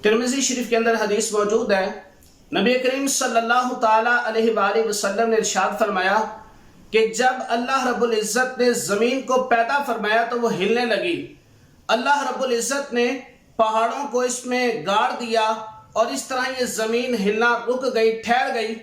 ترمذی شریف کے اندر حدیث موجود ہے، نبی کریم صلی اللہ تعالیٰ علیہ وآلہ وسلم نے ارشاد فرمایا کہ جب اللہ رب العزت نے زمین کو پیدا فرمایا تو وہ ہلنے لگی۔ اللہ رب العزت نے پہاڑوں کو اس میں گاڑ دیا اور اس طرح یہ زمین ہلنا رک گئی، ٹھہر گئی۔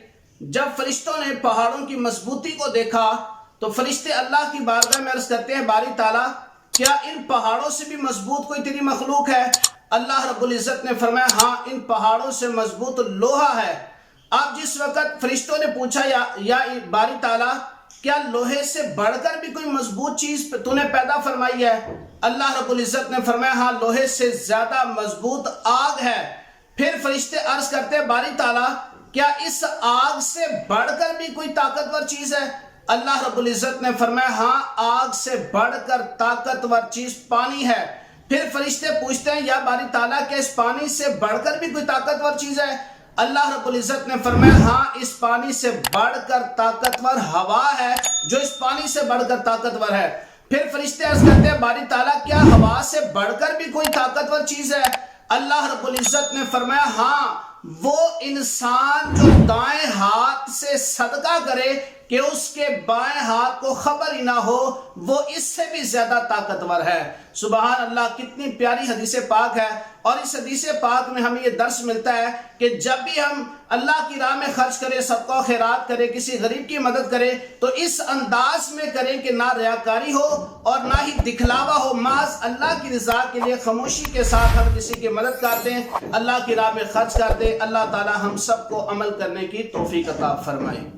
جب فرشتوں نے پہاڑوں کی مضبوطی کو دیکھا تو فرشتے اللہ کی بارگاہ میں عرض کرتے ہیں، باری تعالیٰ کیا ان پہاڑوں سے بھی مضبوط کوئی تیری مخلوق ہے؟ اللہ رب العزت نے فرمایا ہاں، ان پہاڑوں سے مضبوط لوہا ہے۔ اب جس وقت فرشتوں نے پوچھا یا باری تعالیٰ کیا لوہے سے بڑھ کر بھی کوئی مضبوط چیز تو نے پیدا فرمائی ہے؟ اللہ رب العزت نے فرمایا ہاں، لوہے سے زیادہ مضبوط آگ ہے۔ پھر فرشتے عرض کرتے ہیں، باری تعالیٰ کیا اس آگ سے بڑھ کر بھی کوئی طاقتور چیز ہے؟ اللہ رب العزت نے فرمایا ہاں، آگ سے بڑھ کر طاقتور چیز پانی ہے۔ پھر فرشتے پوچھتے ہیں، یا باری تعالیٰ کیا اس پانی سے بڑھ کر بھی کوئی طاقتور چیز ہے؟ اللہ رب العزت نے فرمایا ہاں، اس پانی سے بڑھ کر طاقتور ہوا ہے، جو اس پانی سے بڑھ کر طاقتور ہے۔ پھر فرشتے عرض کرتے ہیں، باری تعالیٰ کیا ہوا سے بڑھ کر بھی کوئی طاقتور چیز ہے؟ اللہ رب العزت نے فرمایا ہاں، وہ انسان جو دائیں ہاتھ سے صدقہ کرے کہ اس کے بائیں ہاتھ کو خبر ہی نہ ہو، وہ اس سے بھی زیادہ طاقتور ہے۔ سبحان اللہ، کتنی پیاری حدیث پاک ہے۔ اور اس حدیث پاک میں ہمیں یہ درس ملتا ہے کہ جب بھی ہم اللہ کی راہ میں خرچ کریں، صدقہ و خیرات کریں، کسی غریب کی مدد کریں تو اس انداز میں کریں کہ نہ ریاکاری ہو اور نہ ہی دکھلاوا ہو، محض اللہ کی رضا کے لیے خاموشی کے ساتھ ہم کسی کی مدد کرتے ہیں، اللہ کی راہ میں خرچ کرتے ہیں۔ اللہ تعالی ہم سب کو عمل کرنے کی توفیق عطا فرمائے۔